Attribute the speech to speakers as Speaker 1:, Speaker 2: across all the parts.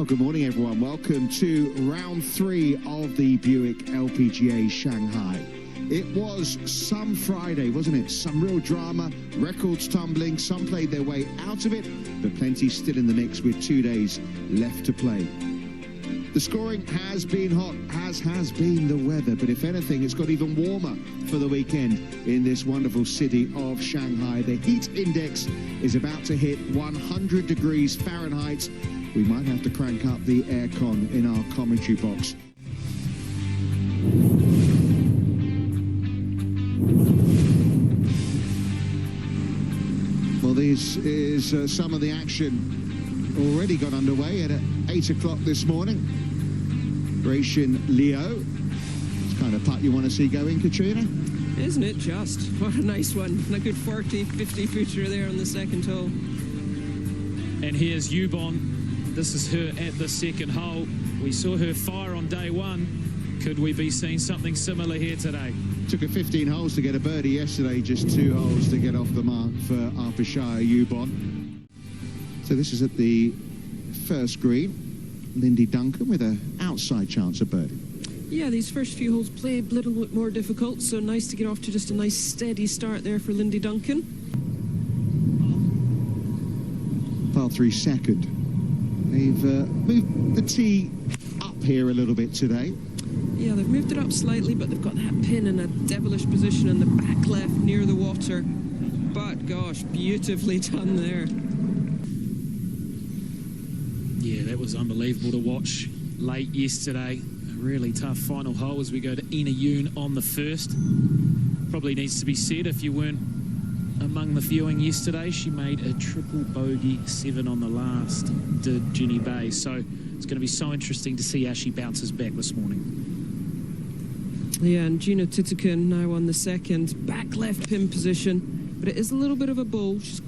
Speaker 1: Well, good morning, everyone. Welcome to round 3 of the Buick LPGA Shanghai. It was some Friday, wasn't it? Some real drama, records tumbling. Some played their way out of it, but plenty still in the mix with 2 days left to play. The scoring has been hot, as has been the weather, but if anything, it's got even warmer for the weekend in this wonderful city of Shanghai. The heat index is about to hit 100 degrees Fahrenheit. We might have to crank up the aircon in our commentary box. Well, this is some of the action already got underway at 8 o'clock this morning. Ruixinliu. It's the kind of putt you want to see going, Katrina.
Speaker 2: Isn't it just? What a nice one. And a good 40, 50 footer there on the second hole.
Speaker 3: And here's Yubon. This is her at the second hole. We saw her fire on day one. Could we be seeing something similar here today?
Speaker 1: Took her 15 holes to get a birdie yesterday, just 2 holes to get off the mark for arpichayayubol. So this is at the first green. Lindyduncan with an outside chance of birdie.
Speaker 2: Yeah, these first few holes play a little bit more difficult, so nice to get off to just a nice steady start there for Lindyduncan.
Speaker 1: Par 3 second. They've moved the tee up here a little bit today.
Speaker 2: Yeah, they've moved it up slightly, but they've got that pin in a devilish position in the back left near the water. But gosh, beautifully done there.
Speaker 3: Yeah, that was unbelievable to watch late yesterday. A really tough final hole as we go to Inayoon on the first. Probably needs to be said, if you weren't among the viewing yesterday, she made a triple bogey 7 on the last, did Jennybae. So it's going to be so interesting to see how she bounces back this morning.
Speaker 2: Yeah, and jeenothitikul now on the second, back left pin position, but it is a little bit of a bowl. She's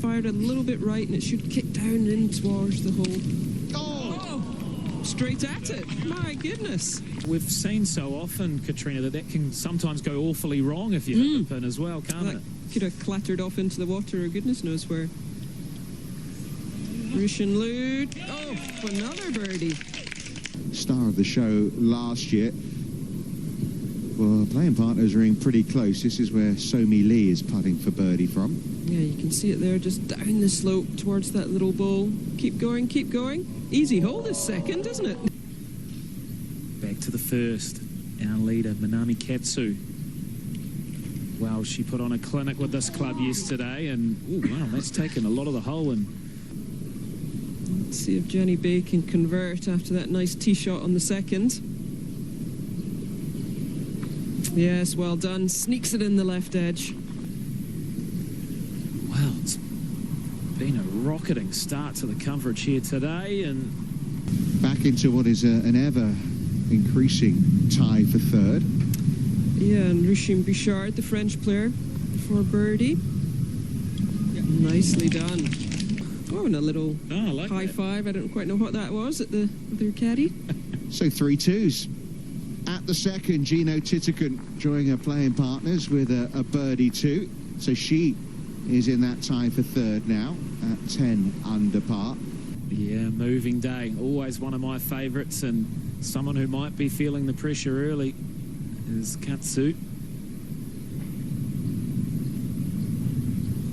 Speaker 2: fired a little bit right, and it should kick down in towards the hole. Oh! Straight at it. My goodness.
Speaker 3: We've seen so often, Katrina, that can sometimes go awfully wrong if you hit the pin as well, can't it?
Speaker 2: Could have clattered off into the water, or goodness knows where. Ruixinliu. Oh, another birdie.
Speaker 1: Star of the show last year. Well, playing partners are in pretty close. This is where Somilee is putting for birdie from.
Speaker 2: Yeah, you can see it there, just down the slope towards that little bowl. Keep going, keep going. Easy hole this second, isn't it?
Speaker 3: Back to the first. Our leader, minamikatsu. Well, she put on a clinic with this club yesterday, and ooh, wow, that's taken a lot of the hole. And
Speaker 2: let's see if jennybae can convert after that nice tee shot on the second. Yes, well done. Sneaks it in the left edge.
Speaker 3: Wow, it's been a rocketing start to the coverage here today, and
Speaker 1: back into what is an ever increasing tie for third.
Speaker 2: Yeah, and ruixinliu, the French player, for birdie. Yeah. Nicely done. Oh, and a little high five. I don't quite know what that was at the other caddy.
Speaker 1: So 3 twos. At the second, jeenothitikul joining her playing partners with a birdie 2. So she is in that tie for third now at 10 under par.
Speaker 3: Yeah, moving day. Always one of my favourites, and someone who might be feeling the pressure early is Katsu.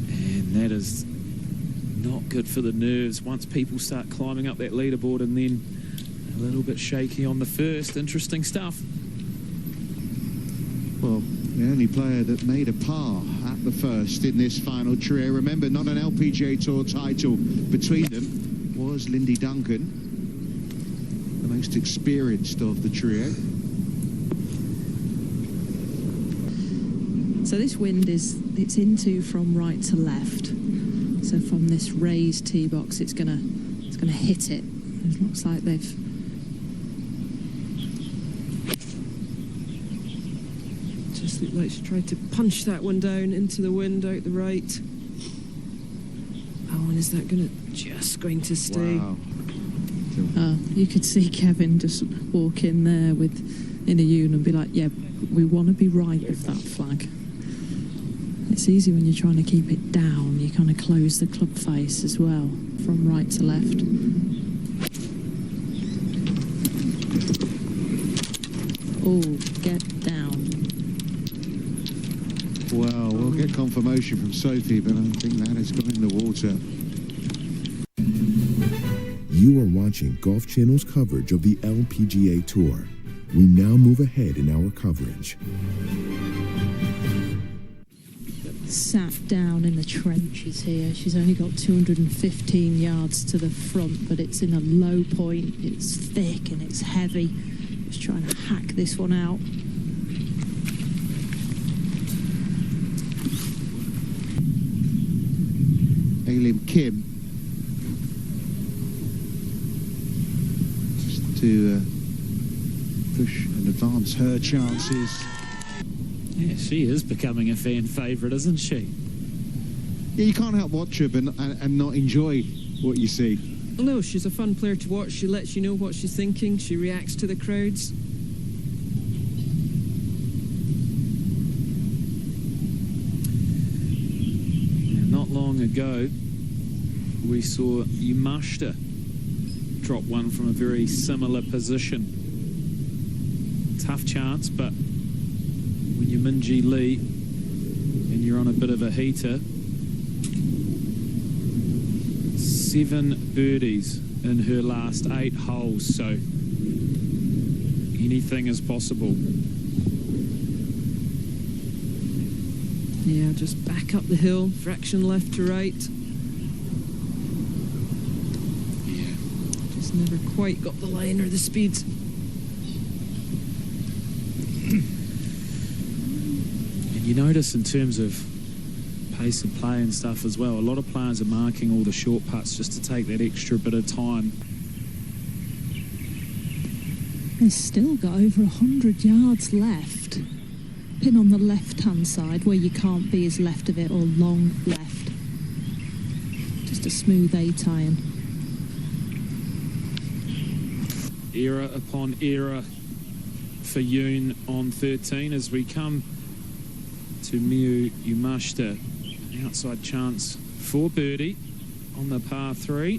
Speaker 3: And that is not good for the nerves once people start climbing up that leaderboard, and then a little bit shaky on the first. Interesting stuff.
Speaker 1: Well, the only player that made a par at the first in this final trio, remember, not an LPGA Tour title between them, was Lindyduncan, the most experienced of the trio.
Speaker 4: So this wind it's into from right to left. So from this raised tee box, it's gonna hit it. It looks like they've
Speaker 2: just looked like she tried to punch that one down into the wind out the right. Oh, and is that just going to stay?
Speaker 1: Wow.
Speaker 4: You could see Kevin just walk in there with Inayoon and be like, yeah, we want to be right with that flag. It's easy when you're trying to keep it down. You kind of close the club face as well, from right to left. Oh, get down.
Speaker 1: Well, we'll get confirmation from Sophie, but I think that has gone in the water.
Speaker 5: You are watching Golf Channel's coverage of the LPGA Tour. We now move ahead in our coverage.
Speaker 4: Sat down in the trenches here. She's only got 215 yards to the front, but it's in a low point. It's thick and it's heavy. Just trying to hack this one out.
Speaker 1: Alimkim. Just to push and advance her chances.
Speaker 3: Yeah, she is becoming a fan favourite, isn't she?
Speaker 1: Yeah, you can't help watch her and not enjoy what you see.
Speaker 2: No, she's a fun player to watch. She lets you know what she's thinking. She reacts to the crowds.
Speaker 3: Not long ago, we saw Yamashita drop one from a very similar position. Tough chance, but when you're minjeelee and you're on a bit of a heater, 7 birdies in her last 8 holes, so anything is possible.
Speaker 2: Yeah, just back up the hill, fraction left to right.
Speaker 3: Yeah.
Speaker 2: Just never quite got the line or the speed.
Speaker 3: And you notice in terms of pace of play and stuff as well, a lot of players are marking all the short putts just to take that extra bit of time.
Speaker 4: They've still got over 100 yards left. Pin on the left-hand side where you can't be as left of it, or long left. Just a smooth 8-iron.
Speaker 3: Error upon error for Yoon on 13 as we come to miyuyamashita. Outside chance for birdie on the par 3.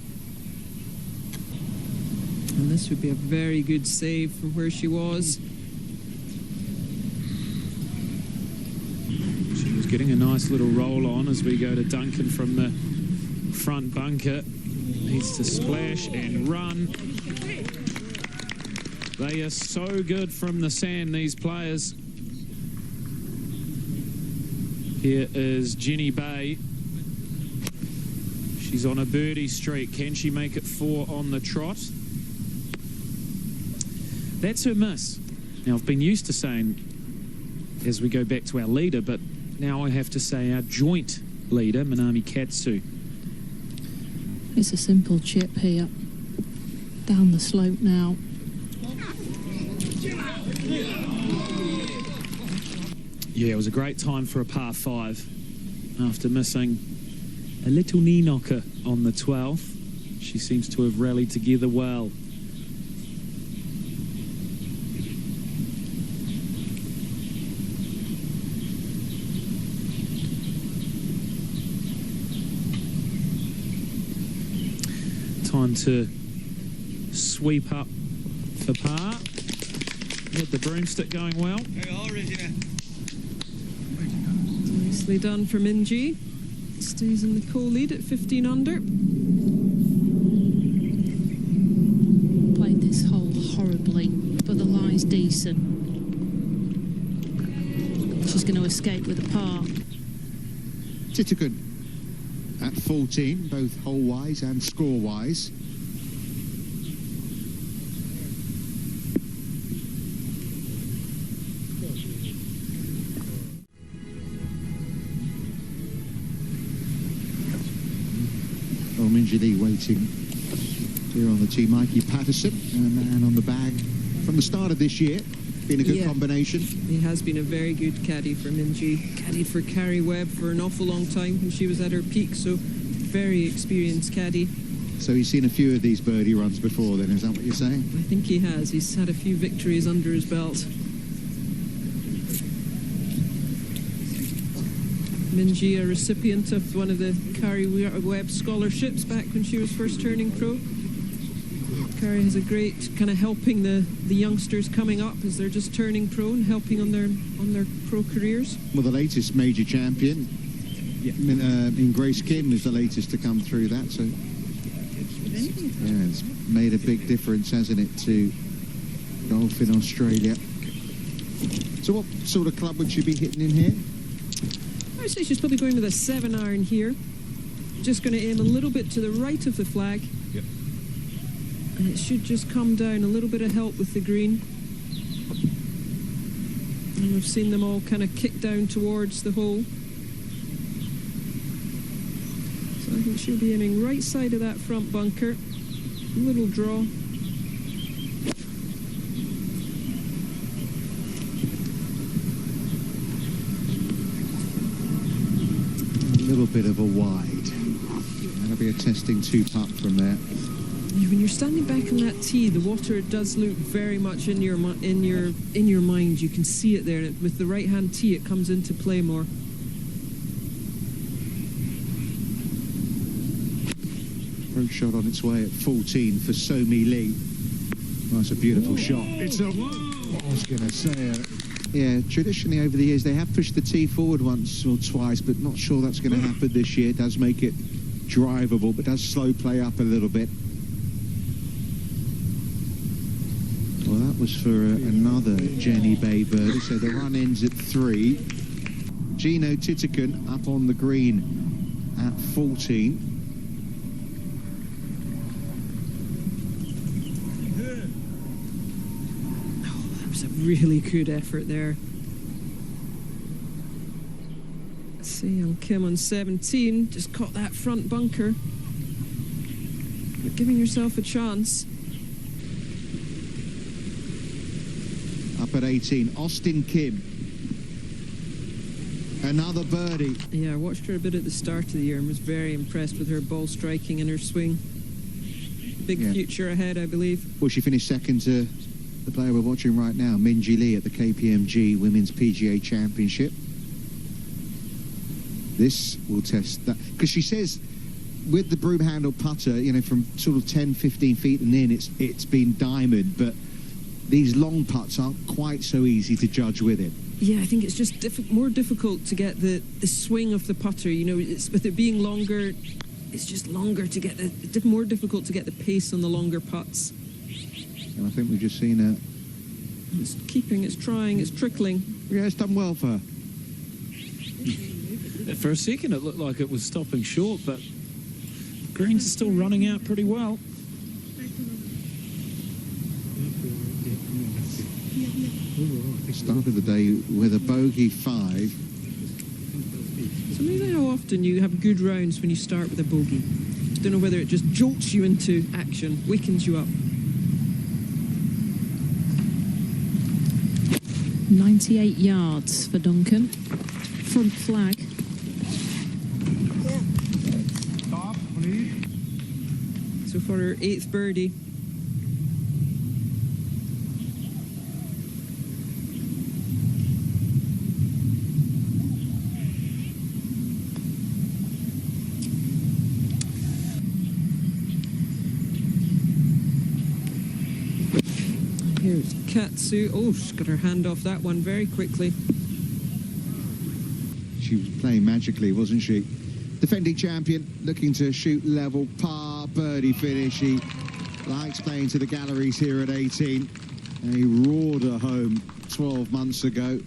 Speaker 2: And this would be a very good save from where she was.
Speaker 3: She was getting a nice little roll on as we go to Duncan from the front bunker. Needs to splash and run. They are so good from the sand, these players. Here is Jennybae. She's on a birdie streak. Can she make it 4 on the trot? That's her miss. Now, I've been used to saying, as we go back to our leader, but now I have to say our joint leader, minamikatsu.
Speaker 4: It's a simple chip here. Down the slope now.
Speaker 3: Yeah, it was a great time for a par 5 after missing a little knee knocker on the 12th. She seems to have rallied together well. Time to sweep up for par. With the broomstick going well.
Speaker 2: Nicely done for Minjee. Stays in the co-lead at 15 under.
Speaker 4: Played this hole horribly, but the lie's decent. She's going to escape with a par.
Speaker 1: Titikul at 14, both hole-wise and score-wise. Minjeelee waiting here on the tee. Mikey Patterson, and a man on the bag from the start of this year. Been a good combination.
Speaker 2: He has been a very good caddy for Minjee. Caddied for Carrie Webb for an awful long time when she was at her peak, so very experienced caddy.
Speaker 1: So he's seen a few of these birdie runs before then, is that what you're saying?
Speaker 2: I think he has. He's had a few victories under his belt. Minjee, a recipient of one of the Carrie Webb scholarships back when she was first turning pro. Gary has a great kind of helping the youngsters coming up as they're just turning pro and helping on their pro careers.
Speaker 1: Well, the latest major champion in Grace Kim is the latest to come through that, so yeah, it's made a big difference, hasn't it, to golf in Australia. So what sort of club would she be hitting in here?
Speaker 2: I'd say she's probably going with a 7-iron here. Just going to aim a little bit to the right of the flag.
Speaker 6: Yep.
Speaker 2: And it should just come down, a little bit of help with the green. And we've seen them all kind of kick down towards the hole. So I think she'll be aiming right side of that front bunker. Little draw.
Speaker 1: A little bit of a wide. That'll be a testing 2-putt from there.
Speaker 2: When you're standing back on that tee, the water does look very much in your mind. You can see it there. With the right-hand tee, it comes into play more.
Speaker 1: Approach shot on its way at 14 for Somilee. Oh, that's a beautiful shot. It's a... I was going to say... yeah, traditionally over the years, they have pushed the tee forward once or twice, but not sure that's going to happen this year. It does make it drivable, but does slow play up a little bit. Well, that was for another jennybae birdie, so the run ends at 3. Jeenothitikul up on the green at 14.
Speaker 2: Really good effort there. Seiyoungkim on 17, just caught that front bunker. But giving yourself a chance.
Speaker 1: Up at 18, austonkim. Another birdie.
Speaker 2: Yeah, I watched her a bit at the start of the year and was very impressed with her ball striking and her swing. Big future ahead, I believe.
Speaker 1: Well, she finished second to the player we're watching right now, Minjeelee, at the KPMG Women's PGA Championship. This will test that, because she says with the broom handle putter, you know, from sort of 10, 15 feet and in, it's been diamond, but these long putts aren't quite so easy to judge with it.
Speaker 2: Yeah, I think it's just more difficult to get the swing of the putter. You know, it's, with it being longer, it's just longer to get more difficult to get the pace on the longer putts.
Speaker 1: And I think we've just seen her.
Speaker 2: It's keeping, it's trying, it's trickling.
Speaker 1: Yeah, it's done well for her.
Speaker 3: For a second, it looked like it was stopping short, but the greens are still running out pretty well.
Speaker 1: Started the day with a bogey 5.
Speaker 2: So maybe how often you have good rounds when you start with a bogey. Don't know whether it just jolts you into action, wakens you up.
Speaker 4: 98 yards for Duncan. Front flag.
Speaker 6: Stop, please.
Speaker 2: So for her 8th birdie. Here's Katsu. Oh, she's got her hand off that one very quickly.
Speaker 1: She was playing magically, wasn't she? Defending champion, looking to shoot level par, birdie finish. She likes playing to the galleries here at 18. And he roared her home 12 months ago.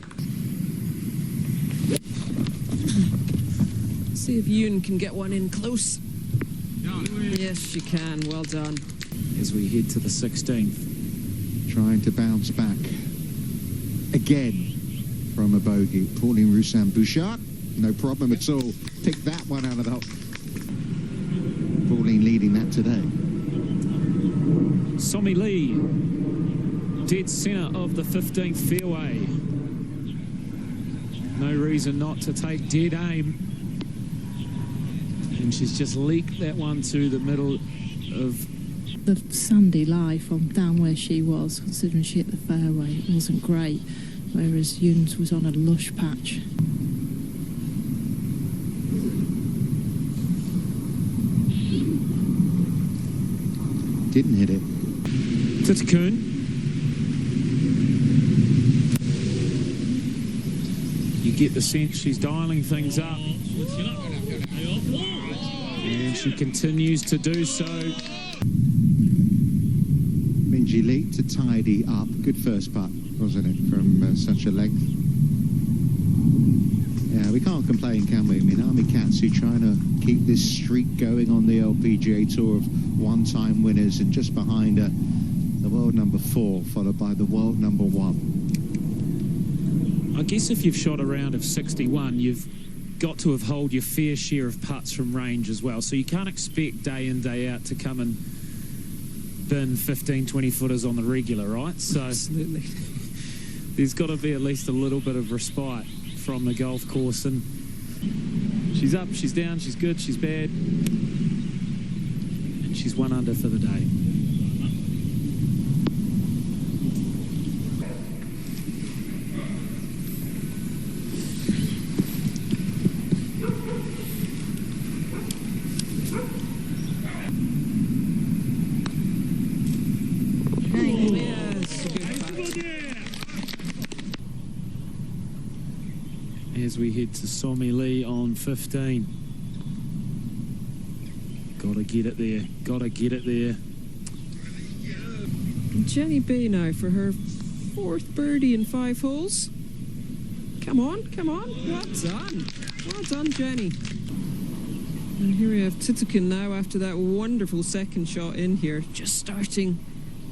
Speaker 2: See if Yoon can get one in close. Yes, she can. Well done.
Speaker 3: As we head to the 16th.
Speaker 1: Trying to bounce back again from a bogey. Paulineroussinbouchard, no problem at all. Picked that one out of the hole. Pauline leading that today.
Speaker 3: Somilee, dead centre of the 15th fairway. No reason not to take dead aim. And she's just leaked that one to the middle of
Speaker 4: The sandy lie from down where she was, considering she hit the fairway, it wasn't great, whereas Yoon's was on a lush patch.
Speaker 1: Didn't hit it.
Speaker 3: Titikul. You get the sense she's dialing things up. And she continues to do so.
Speaker 1: Minjeelee to tidy up. Good first putt, wasn't it, from such a length? Yeah, we can't complain, can we? Minamikatsu trying to keep this streak going on the LPGA Tour of one-time winners, and just behind her, the world number 4, followed by the world number 1.
Speaker 3: I guess if you've shot a round of 61, you've got to have held your fair share of putts from range as well. So you can't expect day in, day out to come and bin 15, 20 footers on the regular, right? So
Speaker 2: Absolutely.
Speaker 3: there's got to be at least a little bit of respite from the golf course. And she's up, she's down, she's good, she's bad. And she's 1 under for the day. As we head to Somilee on 15. Gotta get it there, gotta get it there.
Speaker 2: Jennybae now for her 4th birdie in 5 holes. Come on, come on. Well done. Well done, Jenny. And here we have Titikul now after that wonderful second shot in here, just starting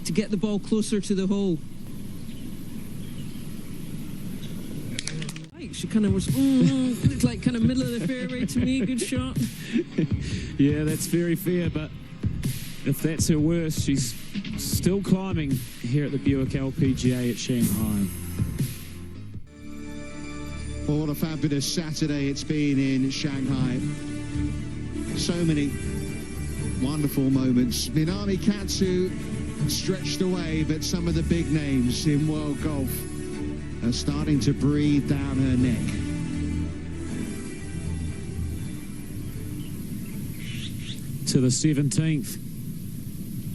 Speaker 2: to get the ball closer to the hole. She kind of was, looked like kind of middle of the fairway to me. Good shot.
Speaker 3: Yeah, that's very fair, but if that's her worst, she's still climbing here at the Buick LPGA at Shanghai.
Speaker 1: Well, what a fabulous Saturday it's been in Shanghai. So many wonderful moments. Minamikatsu stretched away, but some of the big names in world golf are starting to breathe down her neck.
Speaker 3: To the 17th,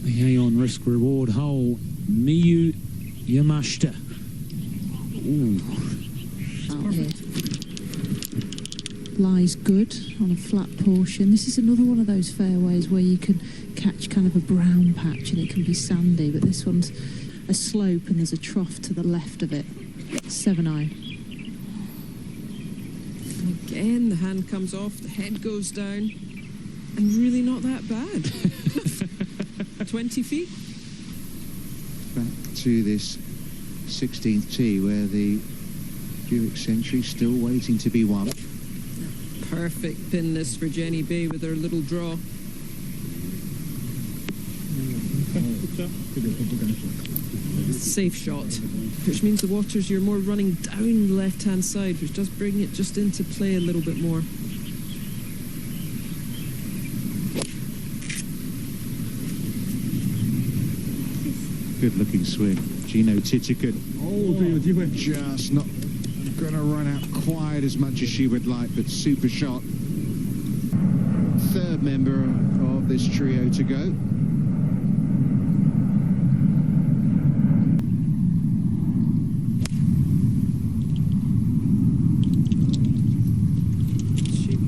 Speaker 3: the inayoon risk-reward hole, miyuyamashita. Ooh.
Speaker 4: Out here. Lies good on a flat portion. This is another one of those fairways where you can catch kind of a brown patch and it can be sandy, but this one's a slope and there's a trough to the left of it. 7-iron.
Speaker 2: Again, the hand comes off, the head goes down, and really not that bad. 20 feet.
Speaker 1: Back to this 16th tee where the Buick Century still waiting to be won.
Speaker 2: Perfect pin this for Jennybae with her little draw. Safe shot, which means the waters, you're more running down the left-hand side, which does bring it just into play a little bit more.
Speaker 1: Good-looking swing. Jeenothitikul. Just not going to run out quite as much as she would like, but super shot. 3rd member of this trio to go.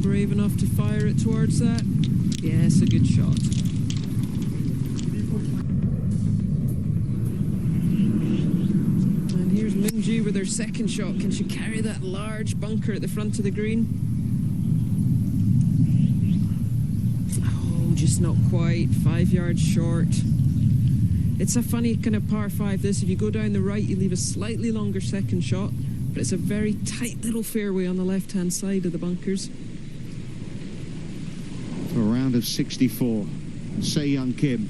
Speaker 2: Brave enough to fire it towards that. Yes, a good shot. And here's Minjeelee with her second shot. Can she carry that large bunker at the front of the green? Oh, just not quite. 5 yards short. It's a funny kind of par 5 this. If you go down the right, you leave a slightly longer second shot, but it's a very tight little fairway on the left-hand side of the bunkers.
Speaker 1: For a round of 64, Seiyoungkim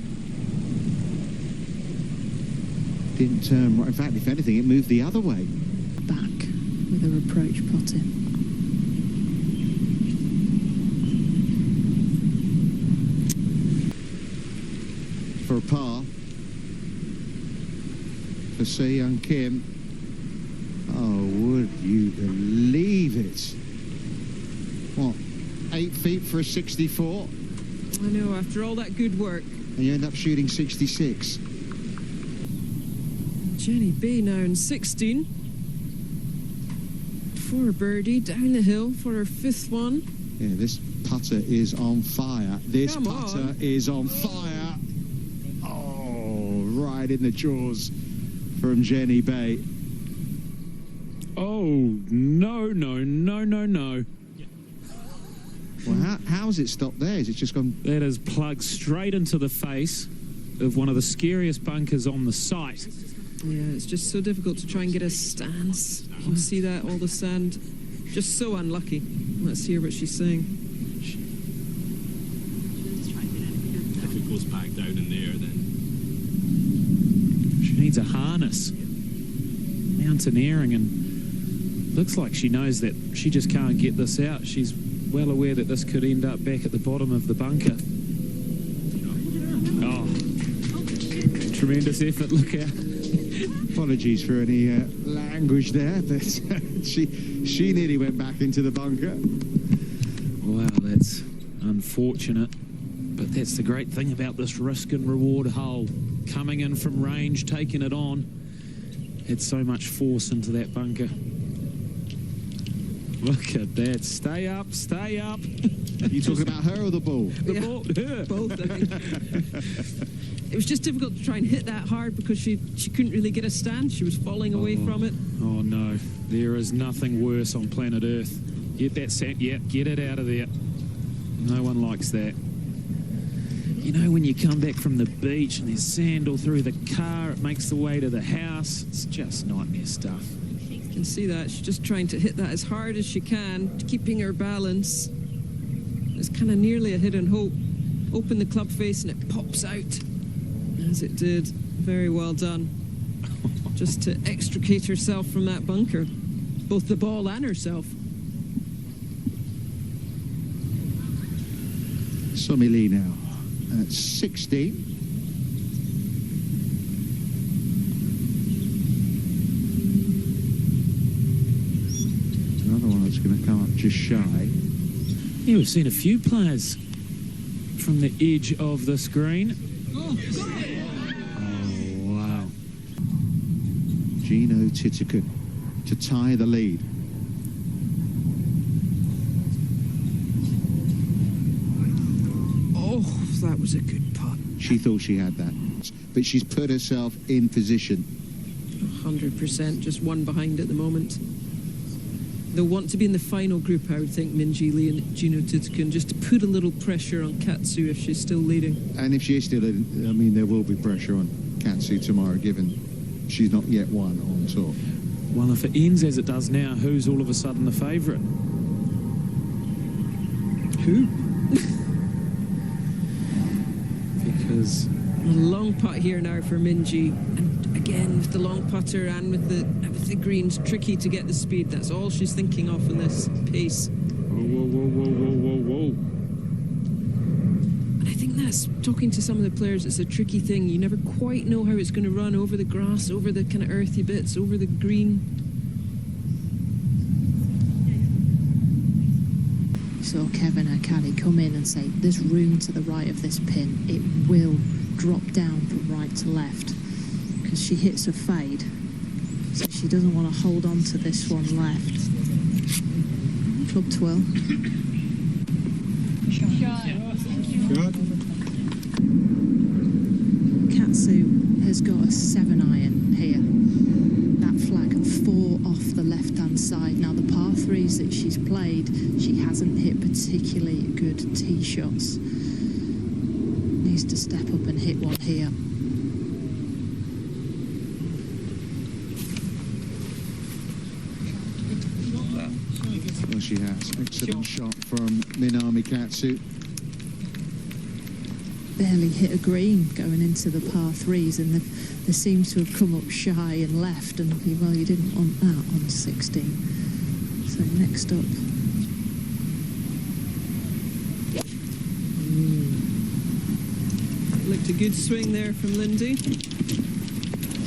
Speaker 1: didn't turn right. In fact, if anything, it moved the other way.
Speaker 4: Back with her approach putting.
Speaker 1: For a par for Seiyoungkim. Oh, would you believe it? What, 8 feet for a 64?
Speaker 2: I know, after all that good work.
Speaker 1: And you end up shooting 66.
Speaker 2: Jennybae now in 16. For a birdie, down the hill for her 5th one.
Speaker 1: Yeah, this putter is on fire. This
Speaker 2: Come
Speaker 1: putter
Speaker 2: on.
Speaker 1: is on fire. Oh, right in the jaws from Jennybae.
Speaker 3: Oh, no, no, no, no, no.
Speaker 1: Well, how's it stopped there? Is it just gone?
Speaker 3: That is plugged straight into the face of one of the scariest bunkers on the site.
Speaker 2: Yeah, it's just so difficult to try and get a stance. You can see that, all the sand. Just so unlucky. Let's hear what she's saying.
Speaker 7: If it goes back down in there, then...
Speaker 3: She needs a harness. Mountaineering, and looks like she knows that she just can't get this out. She's well aware that this could end up back at the bottom of the bunker. Oh, tremendous effort, look out.
Speaker 1: Apologies for any language there, but she nearly went back into the bunker.
Speaker 3: Wow, that's unfortunate. But that's the great thing about this risk and reward hole. Coming in from range, taking it on. Had so much force into that bunker. Look at that. Stay up, stay up.
Speaker 1: Are you talking about her or the ball?
Speaker 3: The ball, her.
Speaker 2: Both, I think. It was just difficult to try and hit that hard because she couldn't really get a stance. She was falling away from it.
Speaker 3: Oh no, there is nothing worse on planet Earth. Get that sand, yeah, get it out of there. No one likes that. You know, when you come back from the beach and there's sand all through the car, it makes the way to the house. It's just nightmare stuff.
Speaker 2: You can see that. She's just trying to hit that as hard as she can, keeping her balance. It's kind of nearly a hit and hope. Open the club face and it pops out. As it did. Very well done. Just to extricate herself from that bunker. Both the ball and herself.
Speaker 1: Somilee now at 16. Another one that's going to come up just shy.
Speaker 3: Yeah, we've seen a few players from the edge of this green. Oh, wow.
Speaker 1: Jeenothitikul to tie the lead.
Speaker 2: Oh, that was a good putt.
Speaker 1: She thought she had that, but she's put herself in position.
Speaker 2: 100%, just one behind at the moment. They'll want to be in the final group, I would think, Minjeelee and Jeenothitikul, just to put a little pressure on Katsu if she's still leading.
Speaker 1: And if she is still in, I mean, there will be pressure on Katsu tomorrow, given she's not yet won on tour.
Speaker 3: Well, if it ends as it does now, who's all of a sudden the favourite? Who? Because...
Speaker 2: A long putt here now for Minjee. And again, with the long putter and with the greens, tricky to get the speed. That's all she's thinking of in this pace.
Speaker 3: Whoa, whoa, whoa, whoa, whoa, whoa, whoa.
Speaker 2: And I think that's, talking to some of the players, it's a tricky thing. You never quite know how it's going to run over the grass, over the kind of earthy bits, over the green.
Speaker 4: Saw Kevin O'Callaghan come in and say, there's room to the right of this pin. It will drop down from right to left because she hits a fade. So she doesn't want to hold on to this one left. Club 12.
Speaker 6: Good.
Speaker 4: Katsu has got a 7-iron here. That flag and 4 off the left-hand side. Now the par 3s that she's played, she hasn't hit particularly good tee shots. Needs to step up and hit one here.
Speaker 1: Well, she has. Excellent shot from minamikatsu.
Speaker 4: Barely hit a green going into the par 3s, and they seem to have come up shy and left, and well, you didn't want that on 16. So next up.
Speaker 2: Looked a good swing there from Lindy.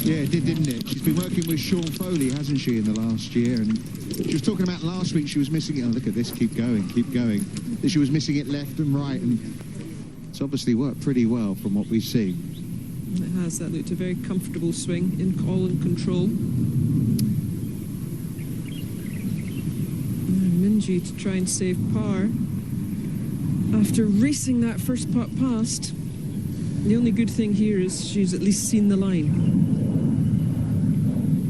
Speaker 1: Yeah, it did, didn't it? She's been working with Sean Foley, hasn't she, in the last year? And she was talking about last week, she was missing it. Oh, look at this, keep going, keep going. That she was missing it left and right, and it's obviously worked pretty well from what we've seen.
Speaker 2: It has. That looked a very comfortable swing, all in control. And Minjee to try and save par. After racing that first putt past, the only good thing here is she's at least seen the line.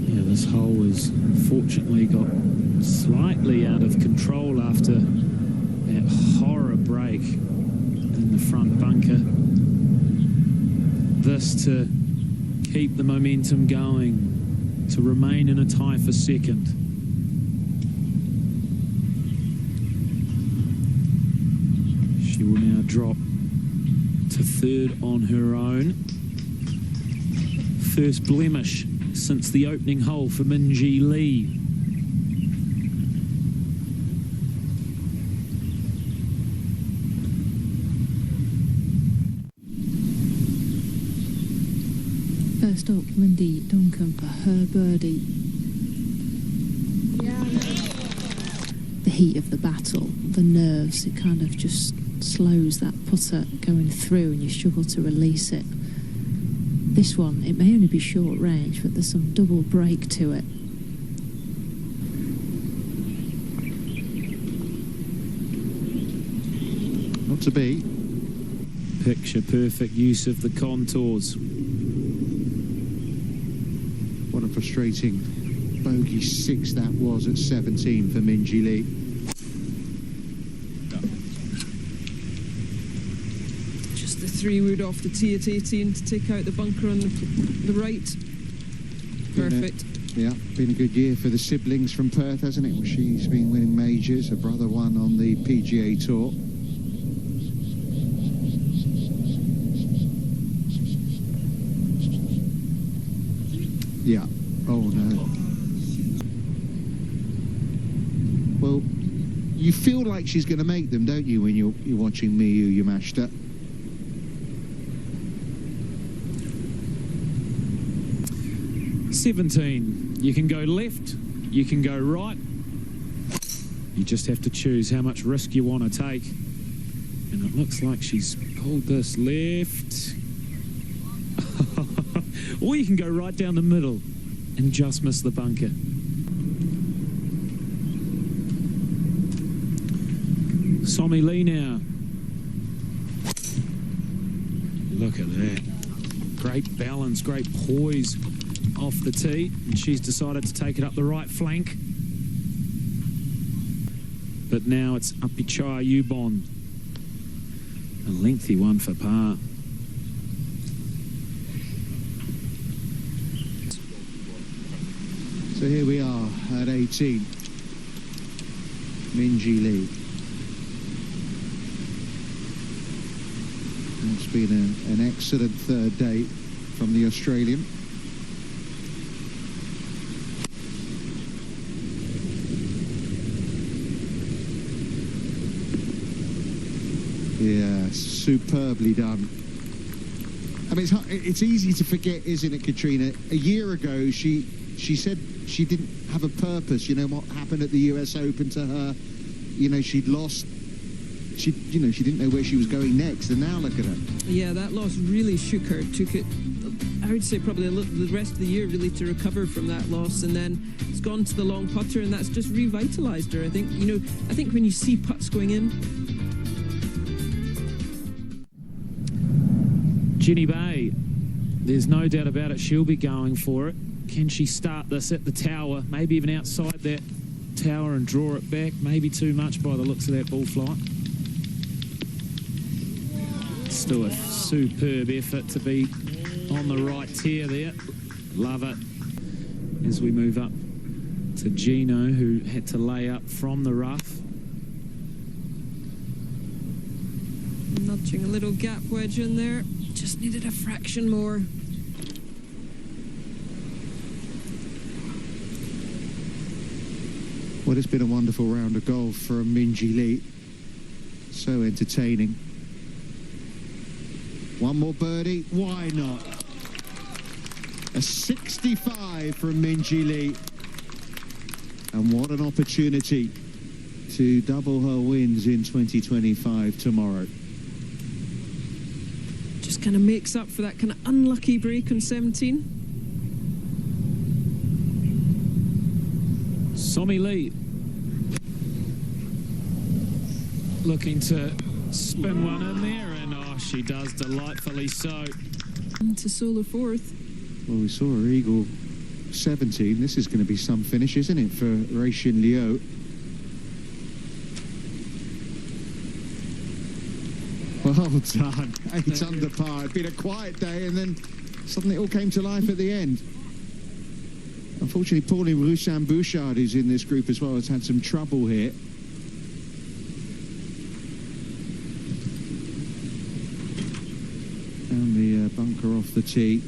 Speaker 3: Yeah, this hole has fortunately got slightly out of control after that horror break in the front bunker. This to keep the momentum going, to remain in a tie for second. She will now drop to third on her own. First blemish since the opening hole for Minjeelee.
Speaker 4: First up, lindyduncan for her birdie. The heat of the battle, the nerves, it kind of just slows that putter going through and you struggle to release it. This one, it may only be short range, but there's some double break to it.
Speaker 1: Not to be.
Speaker 3: Picture perfect use of the contours.
Speaker 1: What a frustrating bogey 6 that was at 17 for Minjeelee.
Speaker 2: Just the 3-wood off the tee at 18 to take out the bunker on the right. Perfect.
Speaker 1: Yeah, been a good year for the siblings from Perth, hasn't it? She's been winning majors. Her brother won on the PGA Tour. Yeah. Oh, no. Well, you feel like she's going to make them, don't you, when you're watching miyuyamashita?
Speaker 3: $17. You can go left, you can go right. You just have to choose how much risk you want to take. And it looks like she's pulled this left. Or you can go right down the middle and just miss the bunker. Somilee now. Look at that. Great balance, great poise off the tee. And she's decided to take it up the right flank. But now it's arpichayayubol. A lengthy one for par.
Speaker 1: So here we are at 18. Minjeelee. It's been an excellent third day from the Australian. Yeah, superbly done. I mean, it's easy to forget, isn't it, Katrina? A year ago, she said she didn't have a purpose. You know what happened at the US Open to her? You know, she'd lost. She didn't know where she was going next, and now look at her.
Speaker 2: Yeah, that loss really shook her. Took it, I would say, probably the rest of the year really to recover from that loss, and then it's gone to the long putter, and that's just revitalized her. I think, I think when you see putts going in.
Speaker 3: Jennybae, there's no doubt about it, she'll be going for it. Can she start this at the tower, maybe even outside that tower and draw it back? Maybe too much by the looks of that ball flight. Still a superb effort to be on the right tier there. Love it. As we move up to Gino, who had to lay up from the rough.
Speaker 2: Nudging a little gap wedge in there. Just needed a fraction more.
Speaker 1: Well, it's been a wonderful round of golf for Minjeelee. So entertaining. One more birdie. Why not? A 65 from Minjeelee. And what an opportunity to double her wins in 2025 tomorrow.
Speaker 2: just kind of makes up for that kind of unlucky break on 17.
Speaker 3: Somilee looking to spin one in there, and oh, she does delightfully so.
Speaker 2: To solo fourth.
Speaker 1: Well, we saw her eagle 17. This is going to be some finish, isn't it, for ruixinliu? Well done. 8 under par. It'd been a quiet day, and then suddenly it all came to life at the end. Unfortunately, paulineroussinbouchard, who's in this group as well, has had some trouble here. And the bunker off the tee.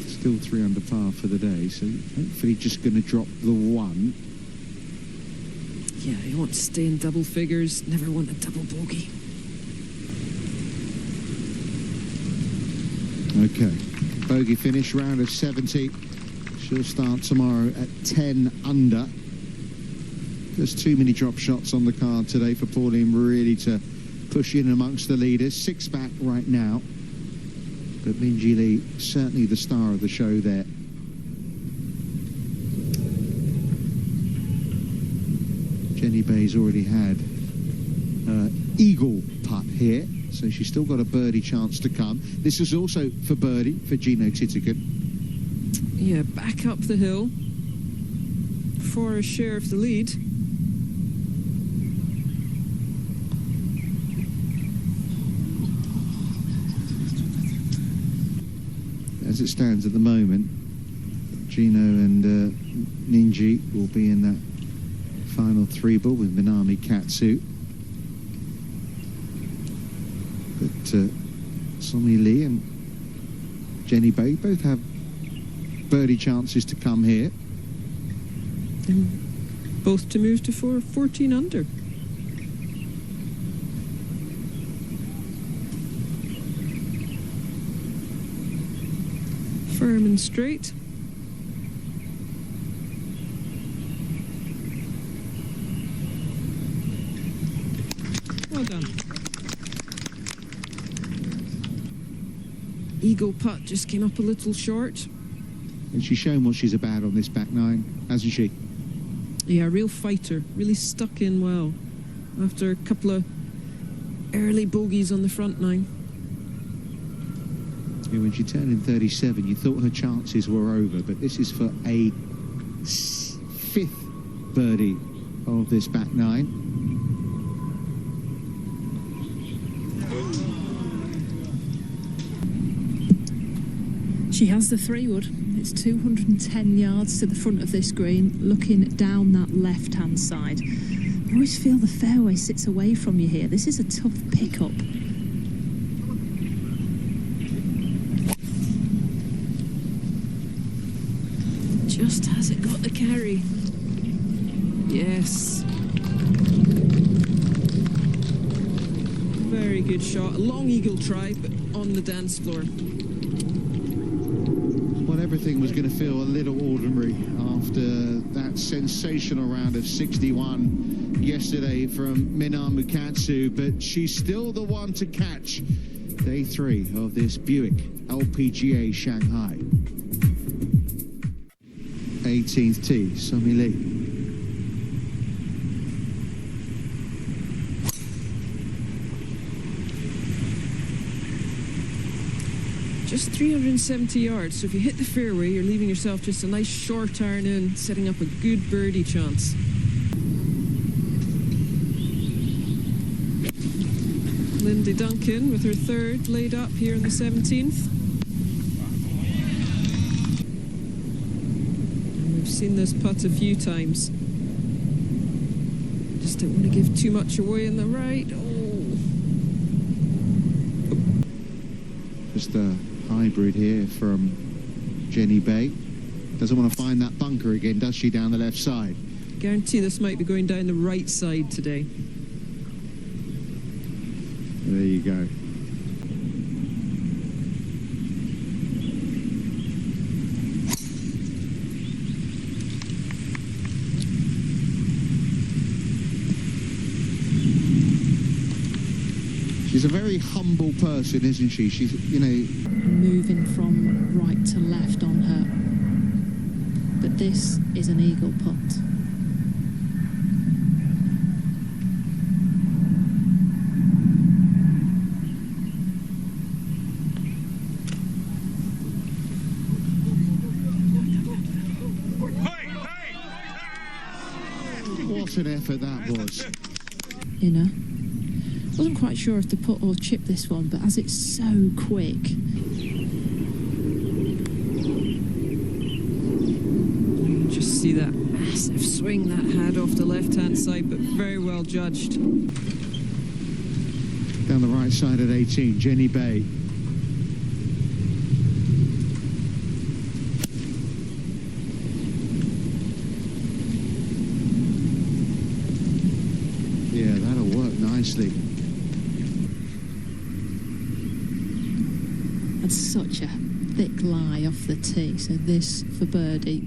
Speaker 1: Still 3 under par for the day, so hopefully just going to drop the 1.
Speaker 2: Yeah, you want to stay in double figures, never want a double bogey.
Speaker 1: Okay, bogey finish, round of 70. She'll start tomorrow at 10 under. There's too many drop shots on the card today for Pauline really to push in amongst the leaders. 6 back right now. But Minjeelee, certainly the star of the show there. Jennybae's already had eagle putt here, so she's still got a birdie chance to come. This is also for birdie for jeenothitikul.
Speaker 2: Yeah, back up the hill for a share of the lead.
Speaker 1: As it stands at the moment, Gino and Ninji will be in that final 3-ball with minamikatsu. But Somilee and jennybae both have birdie chances to come here.
Speaker 2: And both to move to 14 under. Firm and straight. Well done. Eagle putt just came up a little short.
Speaker 1: And she's shown what she's about on this back 9, hasn't she?
Speaker 2: Yeah, real fighter. Really stuck in well after a couple of early bogeys on the front 9.
Speaker 1: Yeah, when she turned in 37, you thought her chances were over, but this is for a 5th birdie of this back 9.
Speaker 4: She has the 3-wood. It's 210 yards to the front of this green, looking down that left-hand side. I always feel the fairway sits away from you here. This is a tough pickup.
Speaker 2: Just has it got the carry? Yes. Very good shot. A long eagle try, but on the dance floor.
Speaker 1: Well, everything was going to feel a little ordinary after that sensational round of 61 yesterday from minamikatsu, but she's still the one to catch day 3 of this Buick LPGA Shanghai. 18th tee, Somilee.
Speaker 2: Just 370 yards, so if you hit the fairway, you're leaving yourself just a nice short iron in, setting up a good birdie chance. Lindyduncan with her 3rd laid up here in the 17th. And we've seen this putt a few times. Just don't want to give too much away in the right.
Speaker 1: Just a hybrid here from jennybae. Doesn't want to find that bunker again, does she, down the left side?
Speaker 2: Guarantee this might be going down the right side today.
Speaker 1: There you go. She's a very humble person, isn't she? She's, you know...
Speaker 4: Moving from right to left on her. But this is an eagle putt.
Speaker 1: What an effort that was.
Speaker 4: Inner. Wasn't quite sure if to put or chip this one, but as it's so quick.
Speaker 2: You just see that massive swing that had off the left-hand side, but very well judged.
Speaker 1: Down the right side at 18, Jennybae. Yeah, that'll work nicely.
Speaker 4: That's such a thick lie off the tee, so this for birdie.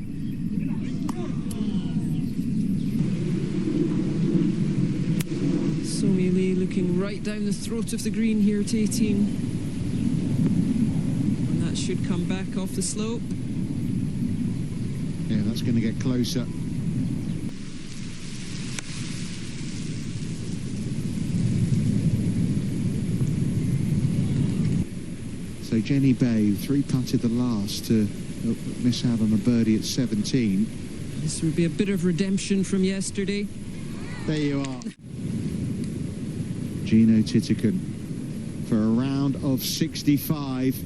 Speaker 2: Somilee looking right down the throat of the green here at 18. And that should come back off the slope.
Speaker 1: Yeah, that's going to get closer. So Jennybae three-putted the last to miss out on a birdie at 17.
Speaker 2: This would be a bit of redemption from yesterday.
Speaker 1: There you are. Jeenothitikul for a round of 65.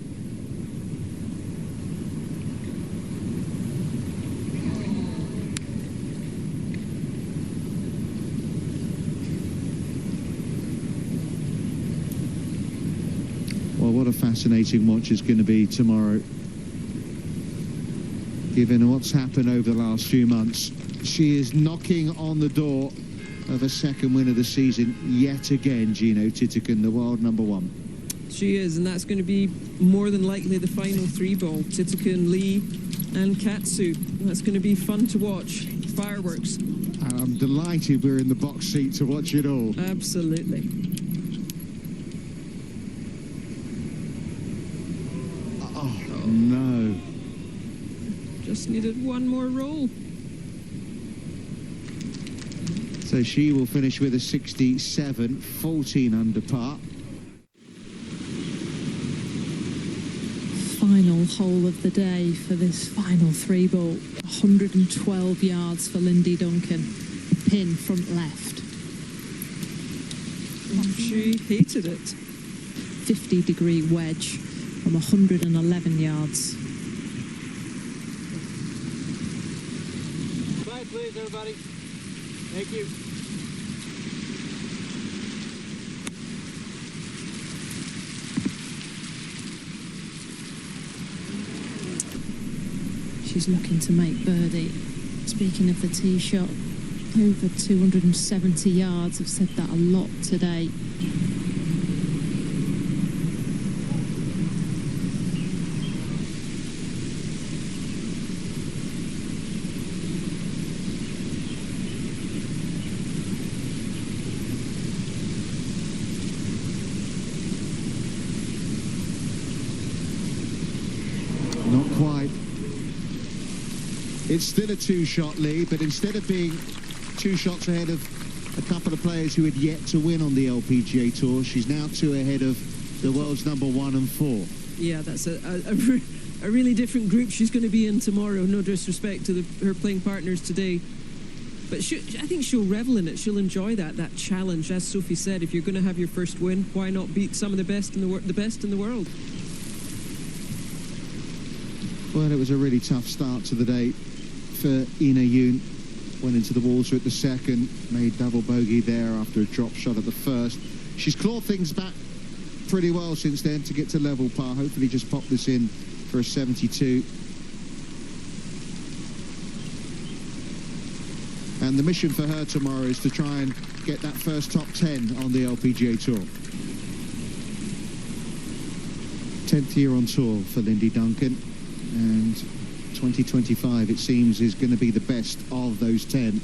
Speaker 1: Well, what a fascinating watch it's going to be tomorrow. Given what's happened over the last few months, she is knocking on the door of a second win of the season yet again, Jeenothitikul, the world #1.
Speaker 2: She is, and that's going to be more than likely the final three ball. Titikul, Lee and Katsu. That's going to be fun to watch. Fireworks.
Speaker 1: I'm delighted we're in the box seat to watch it all.
Speaker 2: Absolutely.
Speaker 1: Oh, no.
Speaker 2: Just needed one more roll.
Speaker 1: So she will finish with a 67, 14 under par.
Speaker 4: Final hole of the day for this final three ball. 112 yards for lindyduncan. Pin front left.
Speaker 2: She hated it.
Speaker 4: 50-degree wedge from 111 yards.
Speaker 3: Bye, please, everybody. Thank you.
Speaker 4: She's looking to make birdie. Speaking of the tee shot, over 270 yards. I've said that a lot today.
Speaker 1: Not quite. It's still a two-shot lead, but instead of being 2 shots ahead of a couple of players who had yet to win on the LPGA Tour, she's now 2 ahead of the world's #1 and 4.
Speaker 2: Yeah, that's a really different group she's going to be in tomorrow. No disrespect to her playing partners today. But I think she'll revel in it. She'll enjoy that challenge. As Sophie said, if you're going to have your first win, why not beat some of the best in the world?
Speaker 1: Well, it was a really tough start to the day for Inayoon. Went into the water at the second, made double bogey there after a drop shot at the first. She's clawed things back pretty well since then to get to level par. Hopefully just pop this in for a 72. And the mission for her tomorrow is to try and get that first top 10 on the LPGA Tour. 10th year on tour for lindyduncan, and 2025, it seems, is going to be the best of those 10.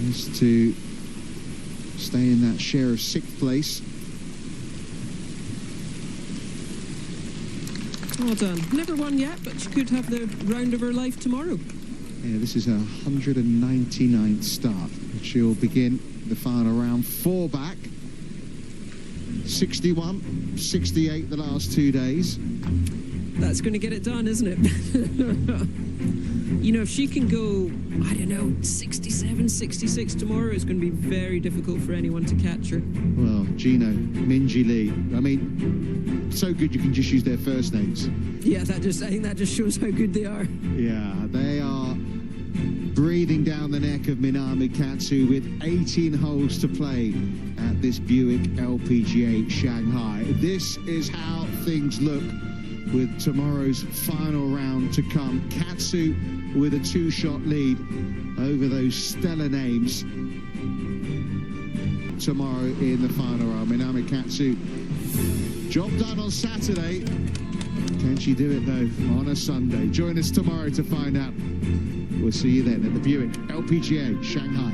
Speaker 1: Is to stay in that share of 6th place.
Speaker 2: Well done. Never won yet, but she could have the round of her life tomorrow.
Speaker 1: Yeah, this is her 199th start. She'll begin the final round 4 back. 61, 68 the last 2 days.
Speaker 2: That's going to get it done, isn't it? You know, if she can go, I don't know, 67, 66 tomorrow, it's going to be very difficult for anyone to catch her.
Speaker 1: Well, minjeelee. I mean, so good you can just use their first names.
Speaker 2: Yeah, I think that just shows how good they are.
Speaker 1: Yeah, they are breathing down the neck of minamikatsu with 18 holes to play at this Buick LPGA Shanghai. This is how things look with tomorrow's final round to come. Katsu with a 2-shot lead over those stellar names tomorrow in the final round. Minamikatsu, job done on Saturday. Can she do it though on a Sunday? Join us tomorrow to find out. We'll see you then at the Buick LPGA Shanghai.